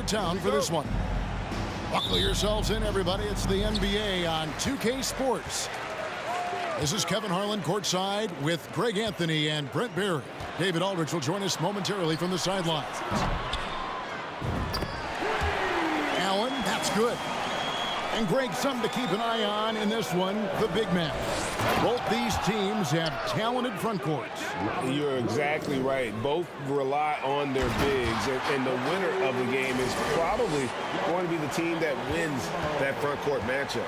into town for this one. Buckle yourselves in, everybody. It's the NBA on 2K Sports. This is Kevin Harlan courtside with Greg Anthony and Brent Barry. David Aldridge will join us momentarily from the sidelines. Allen, that's good. And Greg, something to keep an eye on in this one, the big man. Both these teams have talented front courts. You're exactly right. Both rely on their bigs, and the winner of the game is probably going to be the team that wins that front court matchup.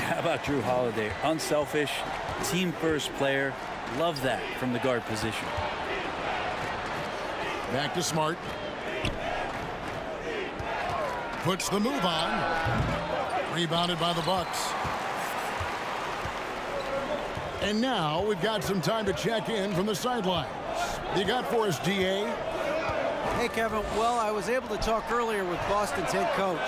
How about Drew Holiday? Unselfish, team-first player. Love that from the guard position. Back to Smart. Puts the move on. Rebounded by the Bucks. And now we've got some time to check in from the sidelines. You got for us, DA? Hey, Kevin. Well, I was able to talk earlier with Boston's head coach.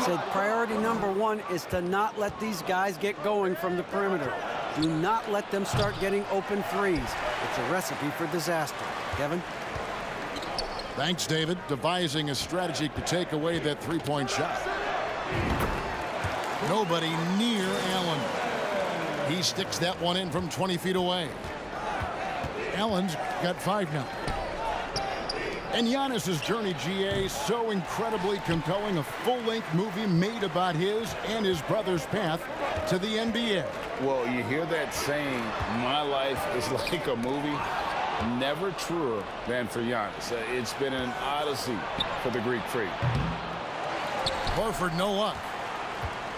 Said priority number one is to not let these guys get going from the perimeter. Do not let them start getting open threes. It's a recipe for disaster. Kevin? Thanks, David. Devising a strategy to take away that three-point shot. Nobody near Allen. He sticks that one in from 20 feet away. Allen's got 5 now. And Giannis's journey, GA, so incredibly compelling. A full-length movie made about his and his brother's path to the NBA. Well, you hear that saying, my life is like a movie. Never truer than for Giannis. It's been an odyssey for the Greek freak. Horford, no luck.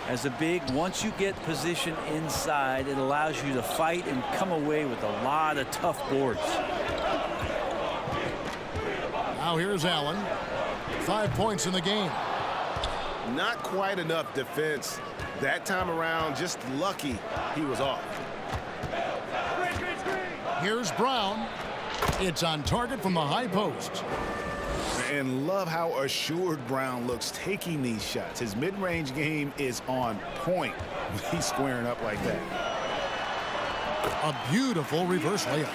As a big, once you get position inside, it allows you to fight and come away with a lot of tough boards. Now here's Allen. 5 points in the game. Not quite enough defense that time around. Just lucky he was off. Here's Brown. It's on target from the high post. And love how assured Brown looks taking these shots. His mid-range game is on point when he's squaring up like that. A beautiful reverse layup.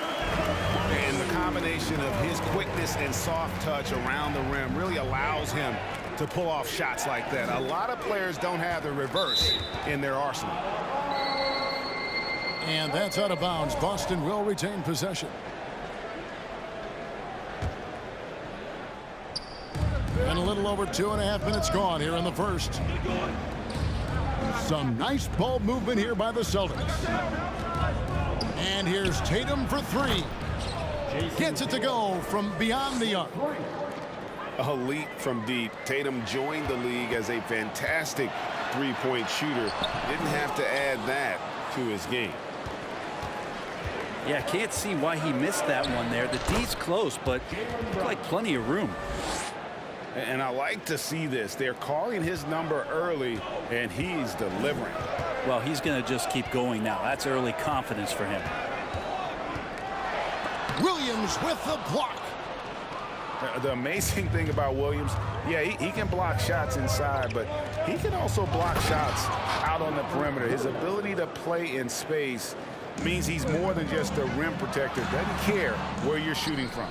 And the combination of his quickness and soft touch around the rim really allows him to pull off shots like that. A lot of players don't have the reverse in their arsenal. And that's out of bounds. Boston will retain possession. And a little over 2.5 minutes gone here in the first. Some nice ball movement here by the Celtics. And here's Tatum for 3. Gets it to go from beyond the arc. A leap from deep. Tatum joined the league as a fantastic three-point shooter. Didn't have to add that to his game. Yeah, can't see why he missed that one there. The D's close, but like plenty of room. And I like to see this. They're calling his number early, and he's delivering. Well, he's going to just keep going now. That's early confidence for him. Williams with the block. The amazing thing about Williams, yeah, he can block shots inside, but he can also block shots out on the perimeter. His ability to play in space means he's more than just a rim protector. Doesn't care where you're shooting from.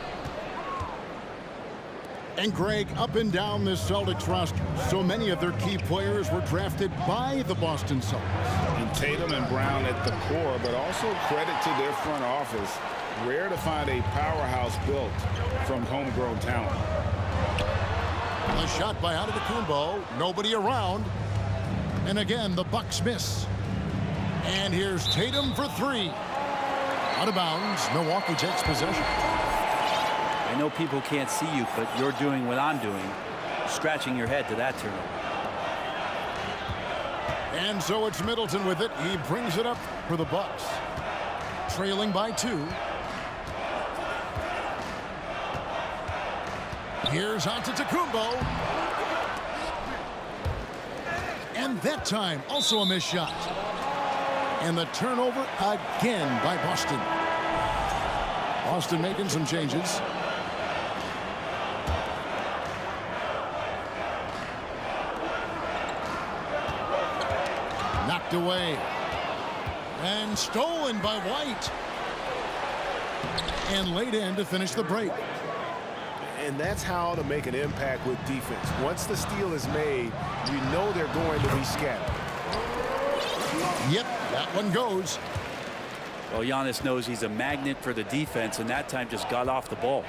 And Greg, up and down this Celtics roster, so many of their key players were drafted by the Boston Celtics. And Tatum and Brown at the core, but also credit to their front office. Rare to find a powerhouse built from homegrown talent. A shot by Antetokounmpo, nobody around. And again, the Bucks miss. And here's Tatum for 3. Out of bounds, Milwaukee takes possession. I know people can't see you, but you're doing what I'm doing, scratching your head to that turnover. And so it's Middleton with it. He brings it up for the Bucks. Trailing by 2. Here's Antetokounmpo. And that time, also a missed shot. And the turnover again by Boston. Boston making some changes. Knocked away. And stolen by White. And laid in to finish the break. And that's how to make an impact with defense. Once the steal is made, you know they're going to be scattered. Yep, that one goes. Well, Giannis knows he's a magnet for the defense, and that time just got off the ball.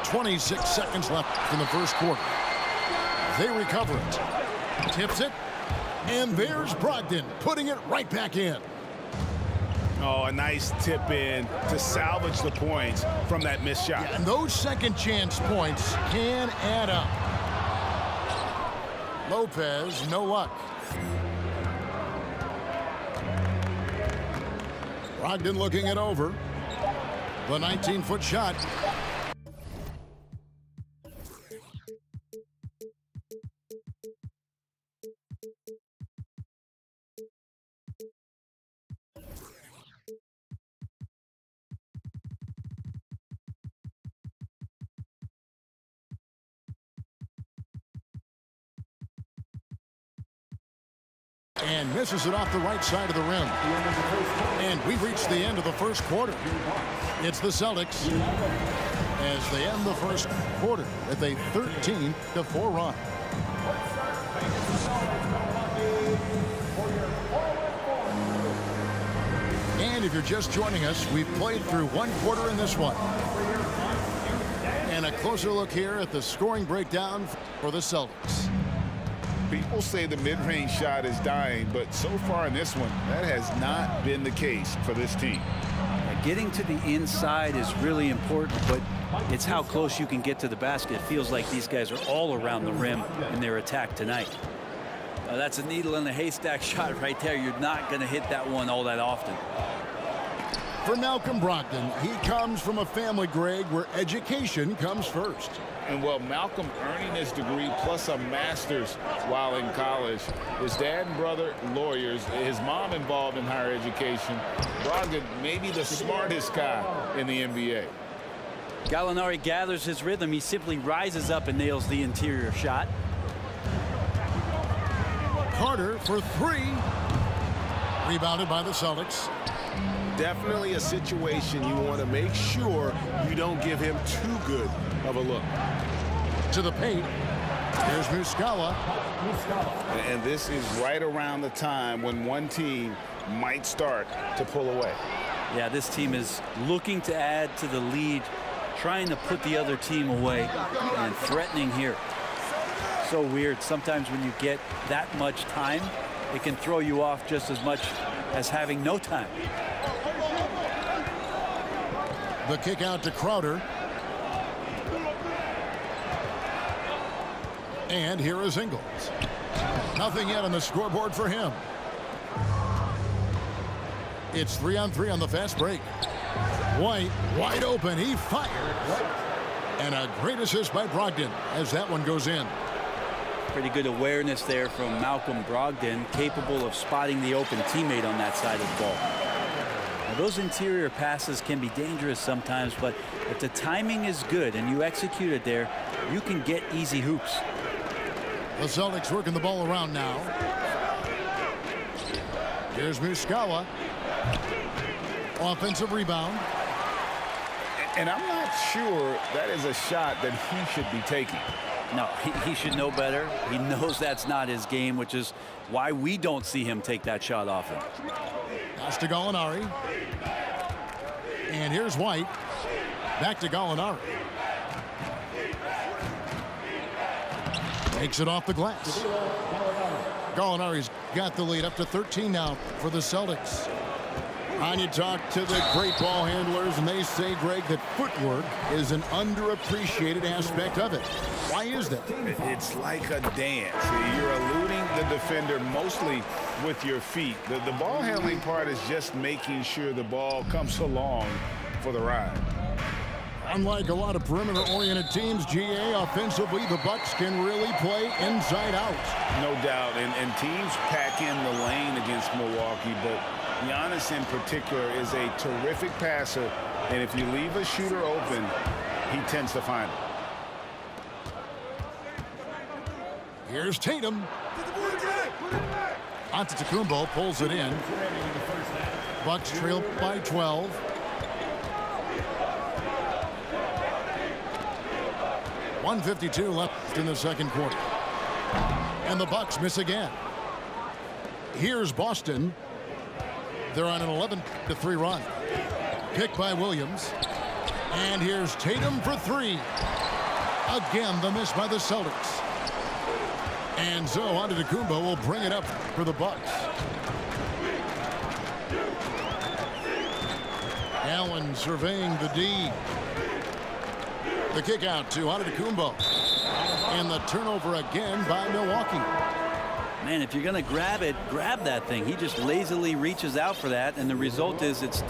.26 seconds left in the first quarter. They recover it. Tips it. And there's Brogdon putting it right back in. Oh, a nice tip in to salvage the points from that missed shot. Yeah, and those second chance points can add up. Lopez, no luck. Brogdon looking it over. The 19-foot shot. And misses it off the right side of the rim. And we've reached the end of the first quarter. It's the Celtics as they end the first quarter with a 13-4 run. And if you're just joining us, we've played through one quarter in this one. And a closer look here at the scoring breakdown for the Celtics. People say the mid-range shot is dying, but so far in this one, that has not been the case for this team. Getting to the inside is really important, but it's how close you can get to the basket. It feels like these guys are all around the rim in their attack tonight. That's a needle in a haystack shot right there. You're not going to hit that one all that often. For Malcolm Brogdon, he comes from a family, Greg, where education comes first. And well, Malcolm earning his degree plus a master's while in college. His dad and brother, lawyers. His mom involved in higher education. Brogdon, maybe the smartest guy in the NBA. Gallinari gathers his rhythm. He simply rises up and nails the interior shot. Carter for three. Rebounded by the Celtics. Definitely a situation you want to make sure you don't give him too good of a look. To the paint. There's Muscala. And this is right around the time when one team might start to pull away. Yeah, this team is looking to add to the lead, trying to put the other team away, and threatening here. So weird. Sometimes when you get that much time, it can throw you off just as much as having no time. The kick out to Crowder. And here is Ingles. Nothing yet on the scoreboard for him. It's 3-on-3 on the fast break. White wide open. He fired. And a great assist by Brogdon as that one goes in. Pretty good awareness there from Malcolm Brogdon, capable of spotting the open teammate on that side of the ball. Now, those interior passes can be dangerous sometimes, but if the timing is good and you execute it there, you can get easy hoops. The Celtics working the ball around now. Here's Muscala. Offensive rebound. And I'm not sure that is a shot that he should be taking. No, he should know better. He knows that's not his game, which is why we don't see him take that shot often. Pass to Gallinari. And here's White. Back to Gallinari. Takes it off the glass. Gallinari's got the lead up to 13 now for the Celtics. And you talk to the great ball handlers, and they say, Greg, that footwork is an underappreciated aspect of it. Why is that? It's like a dance. You're eluding the defender mostly with your feet. The ball handling part is just making sure the ball comes along for the ride. Unlike a lot of perimeter-oriented teams, GA, offensively, the Bucks can really play inside out. No doubt, and teams pack in the lane against Milwaukee, but Giannis in particular is a terrific passer, and if you leave a shooter open, he tends to find it. Here's Tatum. Antetokounmpo pulls it in. Bucks trail by 12. 1:52 left in the second quarter. And the Bucks miss again. Here's Boston. They're on an 11-3 run. Pick by Williams. And here's Tatum for three. Again, the miss by the Celtics. And so Antetokounmpo will bring it up for the Bucks. Allen surveying the D. The kick out to Antetokounmpo. And the turnover again by Milwaukee. Man, if you're going to grab it, grab that thing. He just lazily reaches out for that, and the result is it's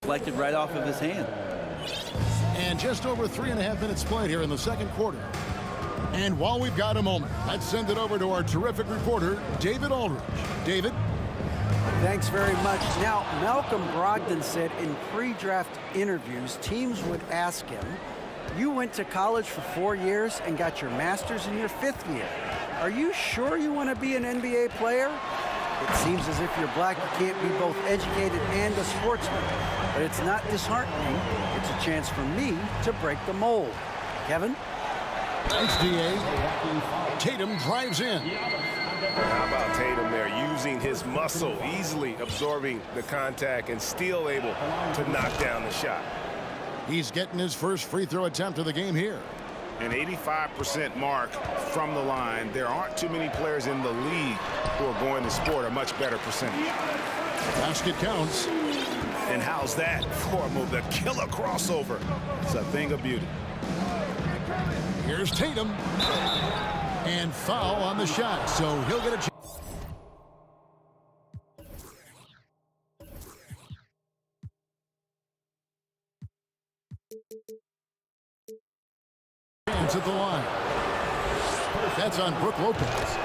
deflected right off of his hand. And just over 3.5 minutes played here in the second quarter. And while we've got a moment, let's send it over to our terrific reporter, David Aldridge. David? Thanks very much. Now, Malcolm Brogdon said in pre-draft interviews, teams would ask him, you went to college for 4 years and got your master's in your 5th year. Are you sure you want to be an NBA player? It seems as if you're black, you can't be both educated and a sportsman. But it's not disheartening. It's a chance for me to break the mold. Kevin? Thanks, D.A. Tatum drives in. How about Tatum there using his muscle, easily absorbing the contact and still able to knock down the shot. He's getting his first free throw attempt of the game here. An 85% mark from the line. There aren't too many players in the league who are going to score a much better percentage. Basket counts. And how's that for a move? The killer crossover. It's a thing of beauty. Here's Tatum. And foul on the shot, so he'll get a chance at the line. That's on Brook Lopez.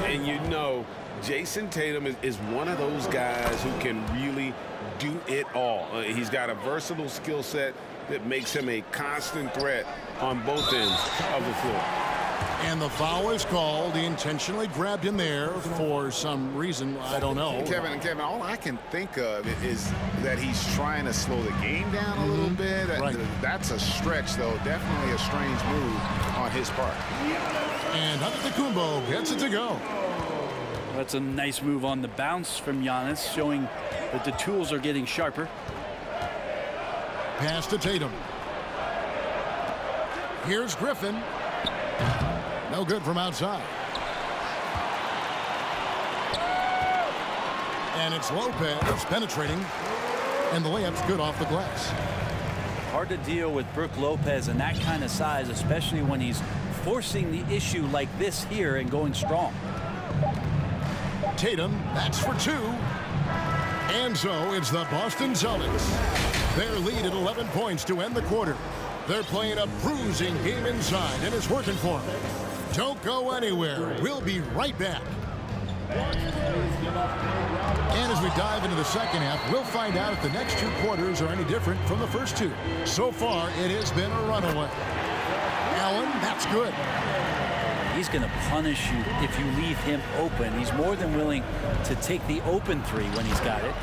And you know, Jason Tatum is one of those guys who can really do it all. He's got a versatile skill set that makes him a constant threat on both ends of the floor. And the foul is called. He intentionally grabbed him there for some reason. I don't know. Kevin, all I can think of is that he's trying to slow the game down a little bit. Right. That's a stretch, though. Definitely a strange move on his part. And Antetokounmpo gets it to go. That's a nice move on the bounce from Giannis, showing that the tools are getting sharper. Pass to Tatum. Here's Griffin. No good from outside. And it's Lopez penetrating. And the layup's good off the glass. Hard to deal with Brook Lopez and that kind of size, especially when he's forcing the issue like this here and going strong. Tatum, that's for two. And so it's the Boston Celtics. Their lead at 11 points to end the quarter. They're playing a bruising game inside, and it's working for them. Don't go anywhere. We'll be right back. And as we dive into the second half, we'll find out if the next two quarters are any different from the first two. So far, it has been a runaway. Allen, that's good. He's going to punish you if you leave him open. He's more than willing to take the open three when he's got it.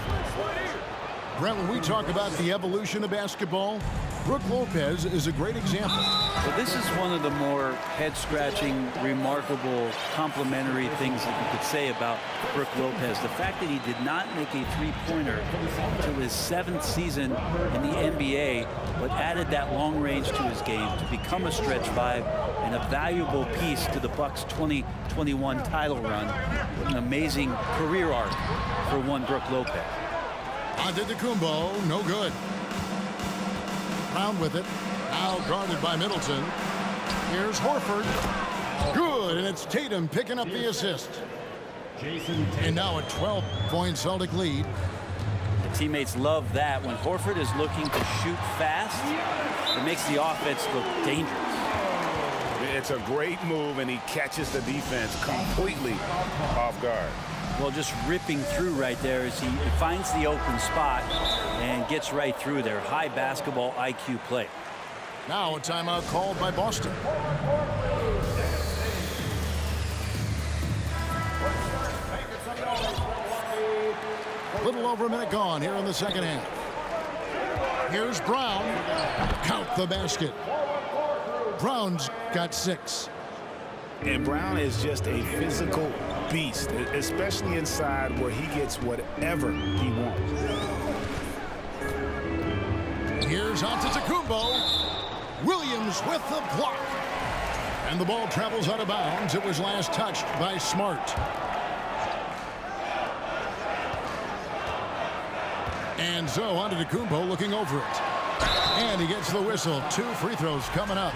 Brent, when we talk about the evolution of basketball, Brook Lopez is a great example. Well, this is one of the more head-scratching, remarkable, complimentary things that you could say about Brook Lopez. The fact that he did not make a three-pointer until his 7th season in the NBA, but added that long range to his game to become a stretch five and a valuable piece to the Bucks' 2021 title run. What an amazing career arc for one Brook Lopez. Antetokounmpo, no good. Brown with it. Now guarded by Middleton. Here's Horford. Good, and it's Tatum picking up the assist. And now a 12-point Celtic lead. The teammates love that. When Horford is looking to shoot fast, it makes the offense look dangerous. It's a great move, and he catches the defense completely off guard. Well, just ripping through right there as he finds the open spot and gets right through there. High basketball IQ play. Now a timeout called by Boston. Little over a minute gone here in the second half. Here's Brown. Count the basket. Brown's got 6. And Brown is just a physical beast, especially inside where he gets whatever he wants. Here's Antetokounmpo. Williams with the block. And the ball travels out of bounds. It was last touched by Smart. And so Antetokounmpo looking over it. And he gets the whistle. 2 free throws coming up.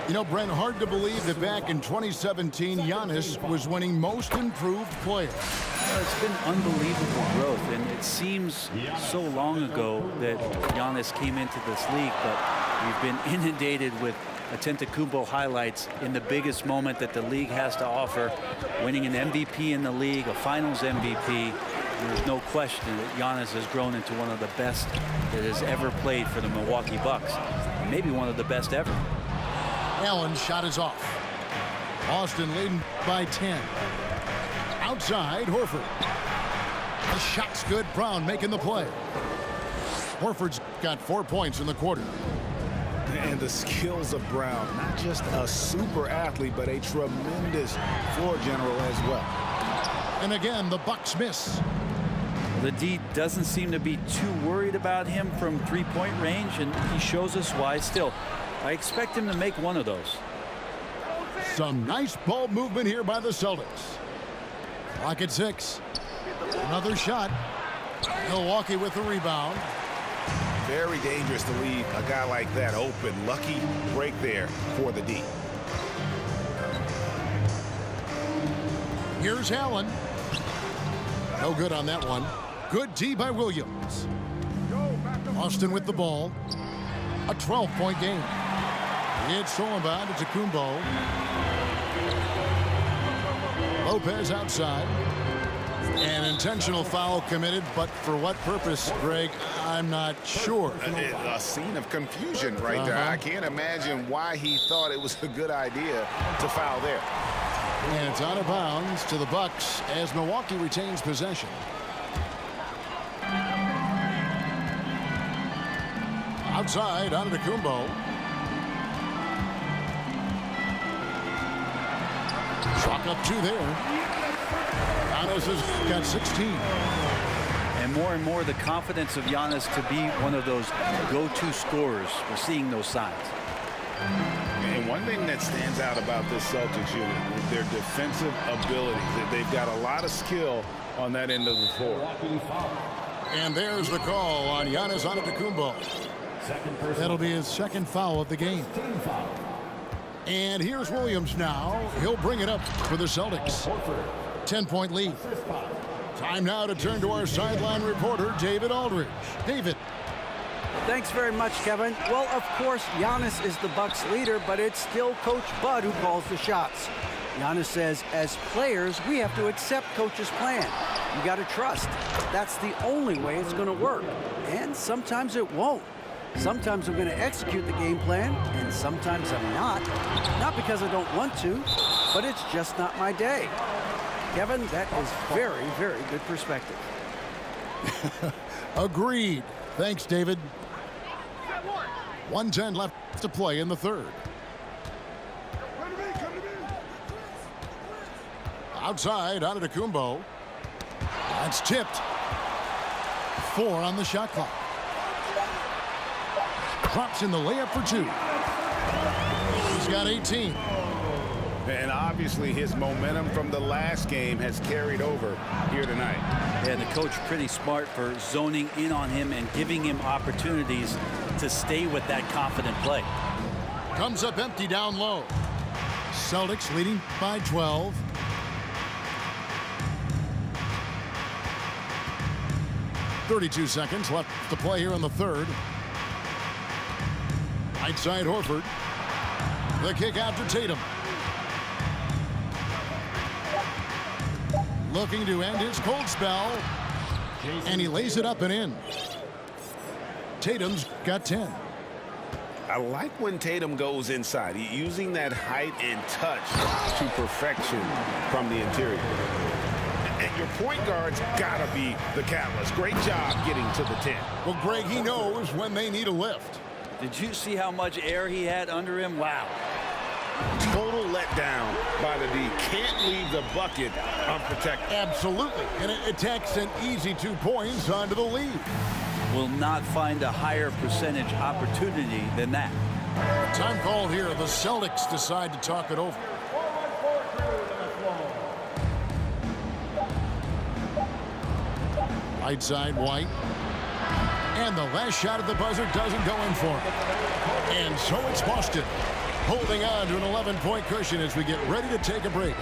You know, Brent, hard to believe that back in 2017, Giannis was winning Most Improved Player. Well, it's been unbelievable growth, and it seems so long ago that Giannis came into this league, but we've been inundated with Antetokounmpo highlights in the biggest moment that the league has to offer, winning an MVP in the league, a Finals MVP. There's no question that Giannis has grown into one of the best that has ever played for the Milwaukee Bucks. Maybe one of the best ever. Allen's shot is off. Boston leading by 10. Outside, Horford. The shot's good. Brown making the play. Horford's got 4 points in the quarter. And the skills of Brown, not just a super athlete, but a tremendous floor general as well. And again, the Bucks miss. The D doesn't seem to be too worried about him from three-point range, and he shows us why. Still, I expect him to make one of those. Some nice ball movement here by the Celtics. Clock at 6. Another shot. Milwaukee with the rebound. Very dangerous to leave a guy like that open. Lucky break there for the D. Here's Allen. No good on that one. Good D by Williams. Austin with the ball. A 12-point game. It's Solomon to Antetokounmpo. Lopez outside. An intentional foul committed, but for what purpose, Greg, I'm not sure. A scene of confusion right there. I can't imagine why he thought it was a good idea to foul there. And it's out of bounds to the Bucks as Milwaukee retains possession. Outside, Antetokounmpo. Chalk up 2 there. Giannis has got 16. And more the confidence of Giannis to be one of those go-to scorers. We're seeing those signs. And one thing that stands out about this Celtics unit is their defensive abilities. They've got a lot of skill on that end of the floor. And there's the call on Giannis Antetokounmpo. That'll be his second foul of the game. And here's Williams now. He'll bring it up for the Celtics. 10-point lead. Time now to turn to our sideline reporter, David Aldridge. David. Thanks very much, Kevin. Well, of course, Giannis is the Bucks leader, but it's still Coach Bud who calls the shots. Giannis says, as players, we have to accept Coach's plan. You got to trust. That's the only way it's going to work. And sometimes it won't. Sometimes I'm going to execute the game plan, and sometimes I'm not. Not because I don't want to, but it's just not my day. Kevin, that is very, very good perspective. Agreed. Thanks, David. 1:10 left to play in the third. Outside, Antetokounmpo. That's tipped. 4 on the shot clock. Drops in the layup for 2. He's got 18. And obviously his momentum from the last game has carried over here tonight. Yeah, the coach pretty smart for zoning in on him and giving him opportunities to stay with that confident play. Comes up empty down low. Celtics leading by 12. .32 seconds left to play here in the third. Right side Horford. The kick out to Tatum. Looking to end his cold spell. And he lays it up and in. Tatum's got 10. I like when Tatum goes inside, using that height and touch to perfection from the interior. And your point guard's got to be the catalyst. Great job getting to the 10. Well, Greg, he knows when they need a lift. Did you see how much air he had under him? Wow. Total letdown by the D. Can't leave the bucket unprotected. Absolutely. And it takes an easy 2 points onto the lead. Will not find a higher percentage opportunity than that. Time called here. The Celtics decide to talk it over. Right side, White. And the last shot at the buzzer doesn't go in for him. And so it's Boston holding on to an 11-point cushion as we get ready to take a break.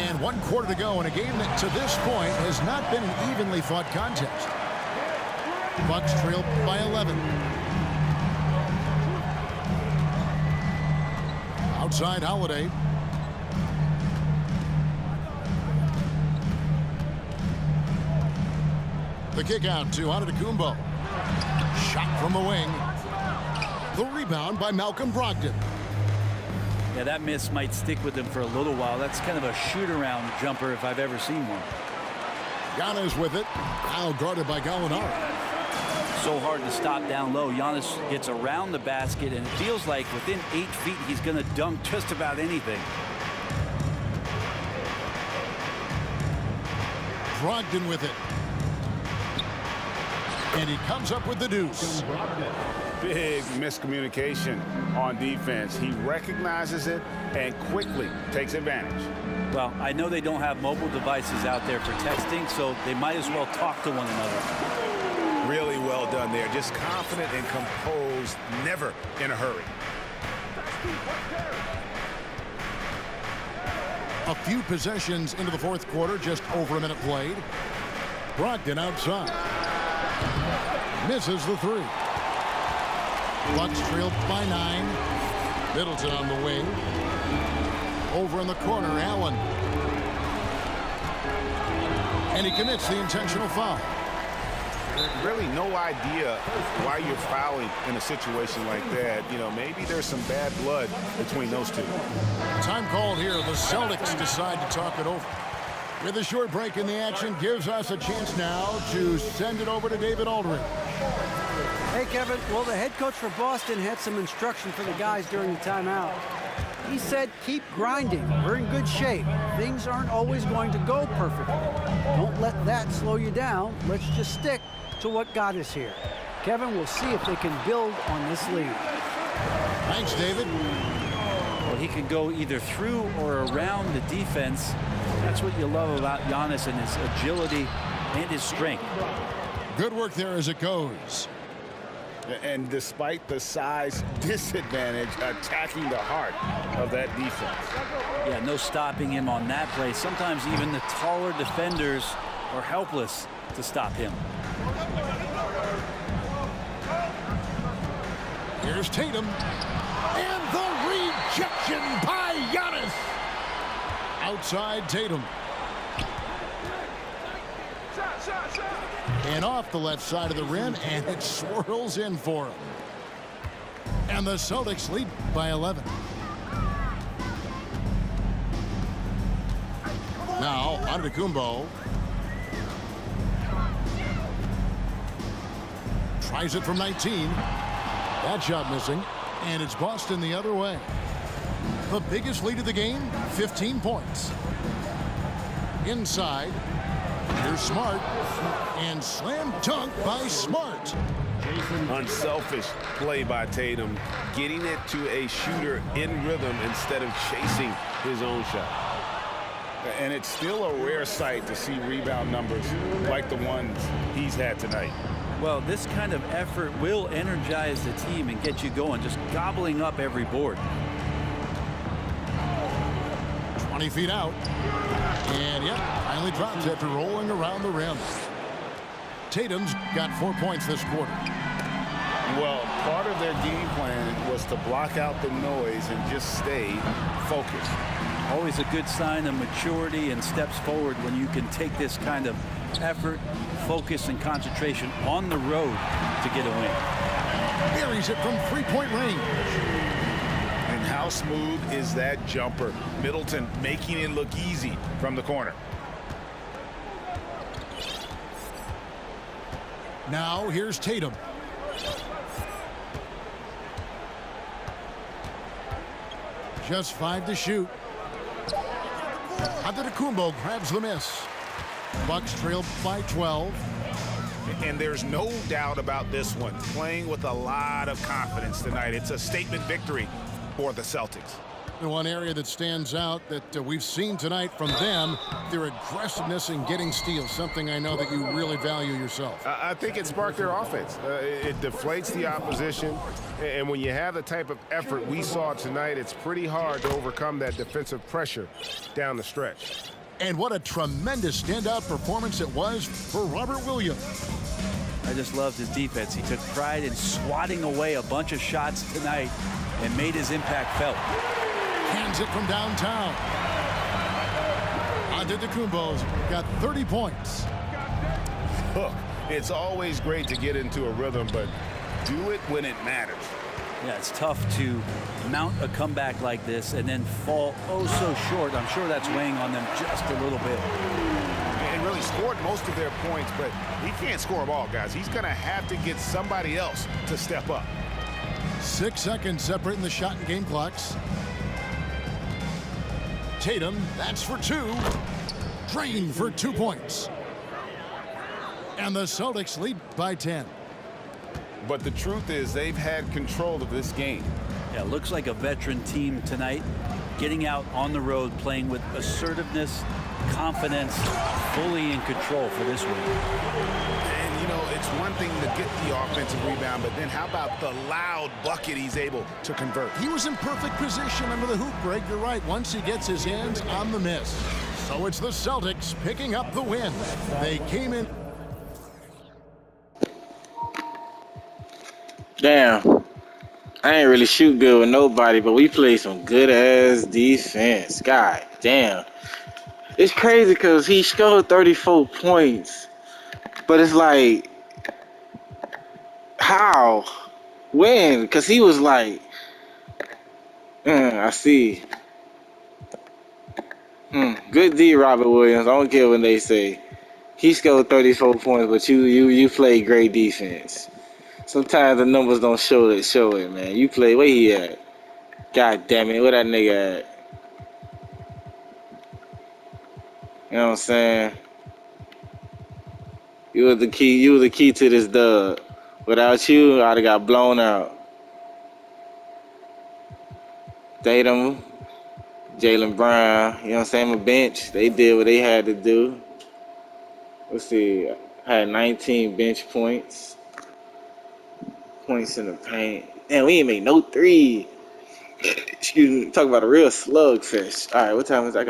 And 1 quarter to go in a game that to this point has not been an evenly fought contest. Bucks trail by 11. Outside, Holiday. The kick out to Antetokounmpo. Shot from the wing. The rebound by Malcolm Brogdon. Yeah, that miss might stick with him for a little while. That's kind of a shoot-around jumper if I've ever seen one. Giannis with it. Now guarded by Gallinari. So hard to stop down low. Giannis gets around the basket, and it feels like within 8 feet he's going to dunk just about anything. Brogdon with it. And he comes up with the deuce. Big miscommunication on defense. He recognizes it and quickly takes advantage. Well, I know they don't have mobile devices out there for texting, so they might as well talk to one another. Really well done there. Just confident and composed, never in a hurry. A few possessions into the 4th quarter, just over a minute played. Brogdon outside. Misses the 3. Bucks trail by 9. Middleton on the wing. Over in the corner, Allen. And he commits the intentional foul. Really no idea why you're fouling in a situation like that. You know, maybe there's some bad blood between those two. Time called here. The Celtics decide to talk it over. With a short break in the action, gives us a chance now to send it over to David Aldridge. Hey, Kevin. Well, the head coach for Boston had some instruction for the guys during the timeout. He said, keep grinding. We're in good shape. Things aren't always going to go perfectly. Don't let that slow you down. Let's just stick to what got us here. Kevin, we'll see if they can build on this lead. Thanks, David. Well, he can go either through or around the defense. That's what you love about Giannis and his agility and his strength. Good work there as it goes. And despite the size disadvantage, attacking the heart of that defense. Yeah, no stopping him on that play. Sometimes even the taller defenders are helpless to stop him. Here's Tatum. And the rejection by Giannis. Outside Tatum. And off the left side of the rim, and it swirls in for him. And the Celtics lead by 11. Now, Antetokounmpo. Tries it from 19. That shot missing. And it's Boston the other way. The biggest lead of the game, 15 points. Inside. Here's Smart. And slam dunk by Smart. Unselfish play by Tatum, getting it to a shooter in rhythm instead of chasing his own shot. And it's still a rare sight to see rebound numbers like the ones he's had tonight. Well, this kind of effort will energize the team and get you going, just gobbling up every board. 20 feet out. And, yep, finally drops after rolling around the rim. Tatum's got 4 points this quarter. Well, part of their game plan was to block out the noise and just stay focused. Always a good sign of maturity and steps forward when you can take this kind of effort, focus, and concentration on the road to get a win. Buries it from 3-point range. And how smooth is that jumper? Middleton making it look easy from the corner. Now here's Tatum. Just 5 to shoot. Antetokounmpo grabs the miss. Bucks trail by 12. And there's no doubt about this one. Playing with a lot of confidence tonight. It's a statement victory for the Celtics. One area that stands out that we've seen tonight from them, their aggressiveness in getting steals, something I know that you really value yourself. I think it sparked their offense. It deflates the opposition, and when you have the type of effort we saw tonight, it's pretty hard to overcome that defensive pressure down the stretch. And what a tremendous standout performance it was for Robert Williams. I just loved his defense. He took pride in swatting away a bunch of shots tonight and made his impact felt. Hands it from downtown. Antetokounmpo's got 30 points. Look, it's always great to get into a rhythm, but do it when it matters. Yeah, it's tough to mount a comeback like this and then fall oh so short. I'm sure that's weighing on them just a little bit. And really scored most of their points, but he can't score them all, guys. He's going to have to get somebody else to step up. 6 seconds separating the shot and game clocks. Tatum, that's for 2. Drain for 2 points. And the Celtics lead by 10. But the truth is they've had control of this game. Yeah, looks like a veteran team tonight, getting out on the road, playing with assertiveness, confidence, fully in control for this one. And, you know, it's one thing to get the offensive rebound, but then how about the loud bucket he's able to convert? He was in perfect position under the hoop break. You're right. Once he gets his hands on the miss. So it's the Celtics picking up the win. They came in. Damn. I ain't really shoot good with nobody, but we played some good-ass defense. God damn. It's crazy because he scored 34 points. But it's like, how? When? Because he was like, I see. Good D, Robert Williams. I don't care what they say. He scored 34 points, but you played great defense. Sometimes the numbers don't show it, man. You play, where he at? God damn it, where that nigga at? You know what I'm saying? You were the key to this dub. Without you, I'd have got blown out. Tatum, Jaylen Brown, you know what I'm saying? My bench, they did what they had to do. Let's see, I had 19 bench points. Points in the paint. Damn, we ain't make no 3. Excuse me, talk about a real slugfest. All right, what time is it? I got